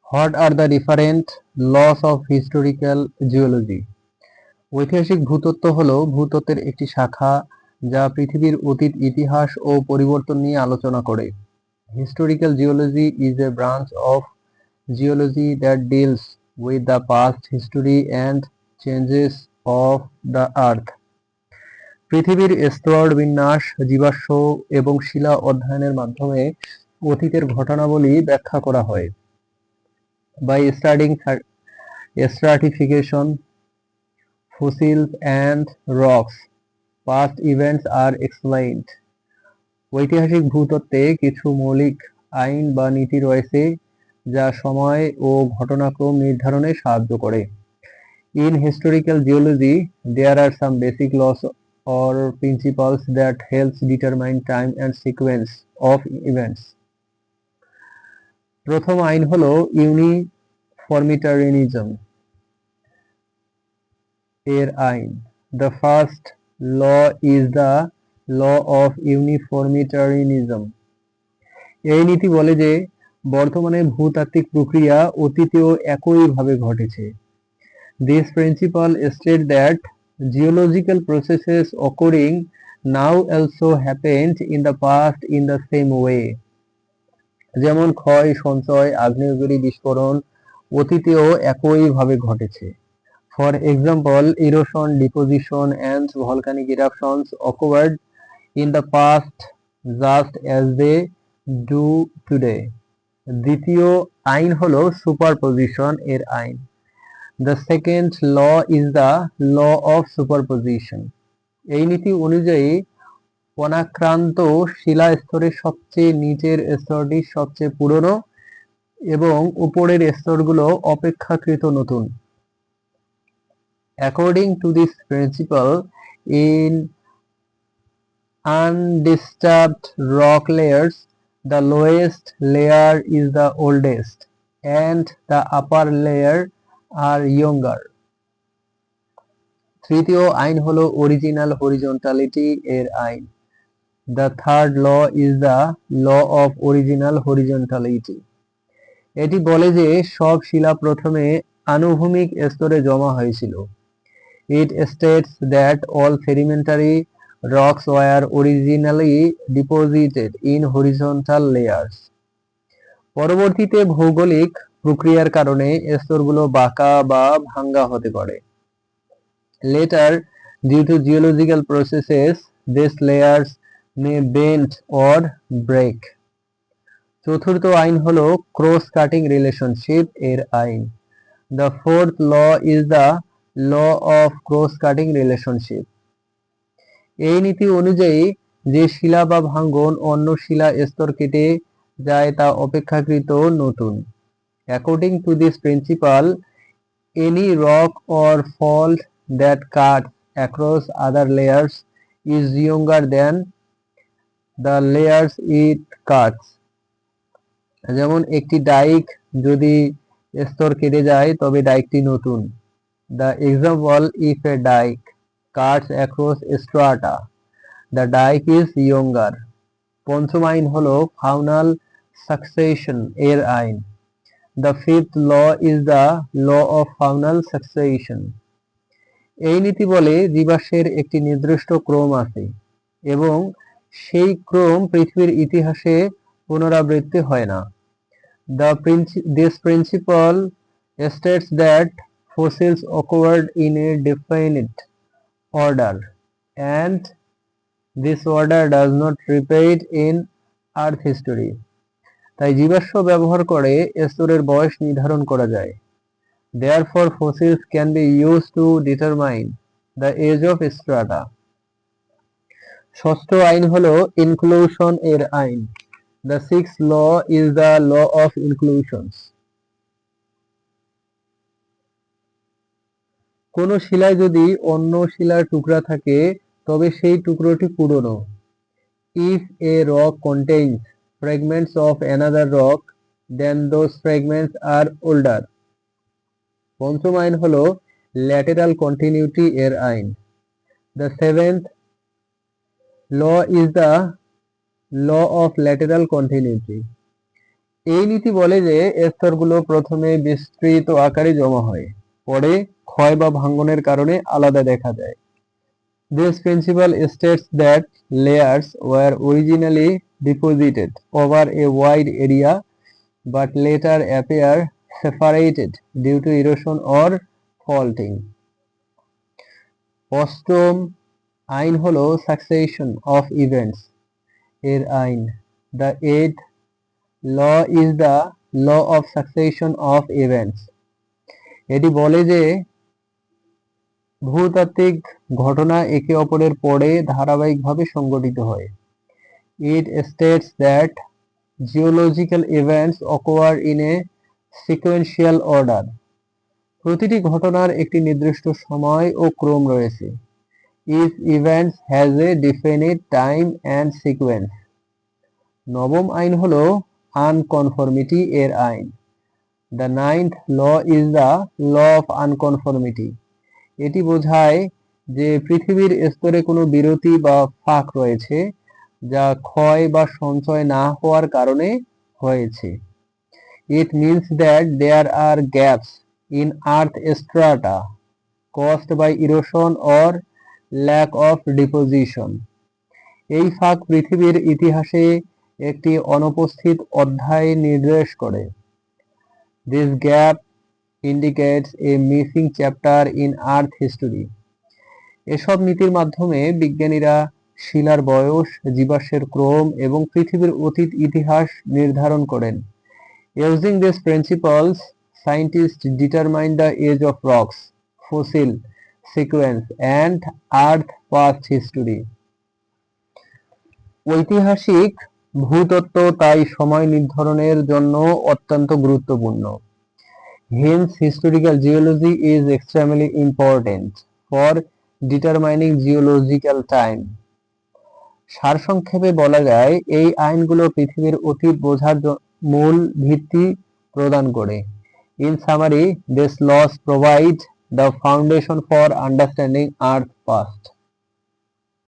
What are the different laws of historical geology? ঐতিহাসিক ভূতত্ত্ব হল ভূতত্ত্বের একটি শাখা যা পৃথিবীর অতীত ইতিহাস ও পরিবর্তন নিয়ে আলোচনা করে। Historical geology is a branch of geology that deals with the past history and changes of the earth. পৃথিবীর স্তর বিন্যাস, জীবাশ্ম এবং শিলা অধ্যয়নের মাধ্যমে অতীতের ঘটনাবলী ব্যাখ্যা করা হয়। By studying stratification, fossils and rocks, past events are explained. ঐতিহাসিক ভূতত্ত্বে কিছু মৌলিক আইন বা নীতি রয়েছে যা সময় ও ঘটনাক্রম নির্ধারণে সাহায্য করে। In historical geology, there are some basic laws or principles that helps determine time and sequence of events. প্রথম আইন হলো ইউনিফর্মিটারিনিজম এর আইন। The first law is the law of uniformitarianism. এই নীতি বলে যে বর্তমানে ভূতাত্ত্বিক প্রক্রিয়া অতীতেও একইভাবে ঘটেছে। This principle states that geological processes occurring now also happened in the past in the same way. যেমন ক্ষয়, সঞ্চয়, আগ্নেয়গিরি বিস্ফোরণ অতীতেও একইভাবে ঘটেছে। For example, erosion, deposition and volcanic eruptions occurred in the past just as they do today. দ্বিতীয় আইন হলো সুপারপজিশন এর আইন। The second law is the law of superposition. এই নীতি অনুযায়ী অনাক্রান্ত শিলা স্তরের সবচেয়ে নিচের স্তরটি সবচেয়ে পুরনো এবং উপরের স্তরগুলো অপেক্ষাকৃত নতুন। According to this principle, in undisturbed rock layers, the lowest layer is the oldest and the upper layer are younger. তৃতীয় আইন হলো অরিজিনাল হরিজন্টালিটি এর আইন। The third law is the law of original horizontality. এটি বলে যে সব শিলা প্রথমে আনুভূমিক স্তরে জমা হয়েছিল। It states that all sedimentary rocks were originally deposited in horizontal layers. পরবর্তীতে ভৌগোলিক প্রক্রিয়ার কারণে স্তরগুলো বাঁকা বা ভাঙ্গা হতে পারে। Later, due to geological processes, these layers may bend or break. চতুর্থ আইন হলো ক্রস কাটিং রিলেশনশিপ এর আইন। The fourth law is the law of cross cutting relationship. এই নীতি অনুযায়ী যে শিলা বা ভাঙ্গন অন্য শিলা স্তর কেটে যায় তা অপেক্ষাকৃত নতুন। According to this principle, any rock or fault that cuts across other layers is younger than the layers it cuts. যেমন একটি ডাইক যদি স্তর কেটে যায় তবে ডাইকটি নতুন। The example, if a dike cuts across strata, the dike is younger. পঞ্চম আইন হলো ফাউনাল সাকসেশন এর আইন। The fifth law is the law of faunal succession. এই নীতি বলে জীবাশ্মের একটি নির্দিষ্ট ক্রম আছে এবং সেই ক্রম পৃথিবীর ইতিহাসে পুনরাবৃত্তি হয় না। This principle states that fossils occurred in a definite order and this order does not repeat in earth history. তাই জীবাশ্ম ব্যবহার করে স্তরের বয়স নির্ধারণ করা যায়। Therefore, fossils can be used to determine the age of strata. ষষ্ঠ আইন হলো ইনক্লুশন এর আইন। The sixth law is the law of inclusions. কোন শিলায় যদি অন্য শিলার টুকরা থাকে তবে সেই টুকরোটি পুরনো। If a rock contains fragments of another rock, then those fragments are older. পঞ্চম আইন হলো ল্যাটেরাল কন্টিনিউটি এর আইন। The seventh law is the law of lateral continuity. এই নীতি বলে যে স্তরগুলো প্রথমে বিস্তৃত আকারে জমা হয়, পরে ক্ষয় বা ভাঙ্গনের কারণে আলাদা দেখা যায়। This principle states that layers were originally deposited over a wide area but later appear separated due to erosion or faulting. অষ্টম আইন হলো succession of events এর আইন। The eighth law is the law of succession of events. এটি বলে যে ভূতাত্ত্বিক ঘটনা একে অপরের পরে ধারাবাহিকভাবে সংঘটিত হয়। It states that geological events occur in a sequential order. প্রতিটি ঘটনার একটি নির্দিষ্ট সময় ও ক্রম রয়েছে। Each event has a definite time and sequence. নবম আইন হলো আনকনফর্মিটি এর আইন। The ninth law is the law of unconformity. এটি বোঝায় যে পৃথিবীর স্তরে কোনো বিরতি বা ফাঁক রয়েছে যা ক্ষয় বা সঞ্চয় না হওয়ার কারণে হয়েছে। It means that there are gaps in earth strata caused by erosion or lack of deposition. এই ফাঁক পৃথিবীর ইতিহাসে একটি অনুপস্থিত অধ্যায় নির্দেশ করে। This gap indicates a missing chapter in earth history. এসব নীতির মাধ্যমে বিজ্ঞানীরা শিলার বয়স, জীবাশ্মের ক্রম এবং পৃথিবীর অতীত ইতিহাস নির্ধারণ করেন। Using these principles, scientists determine the age of rocks, fossil sequence, and earth past history. ঐতিহাসিক ভূতত্ত্ব তাই সময় নির্ধারণের জন্য অত্যন্ত গুরুত্বপূর্ণ। Hence, historical geology is extremely important for determining geological time. সারসংক্ষেপে বলা যায় এই আইনগুলো পৃথিবীর অতীত বোঝার মূল ভিত্তি প্রদান করে। In summary, these laws provide the foundation for understanding Earth's past.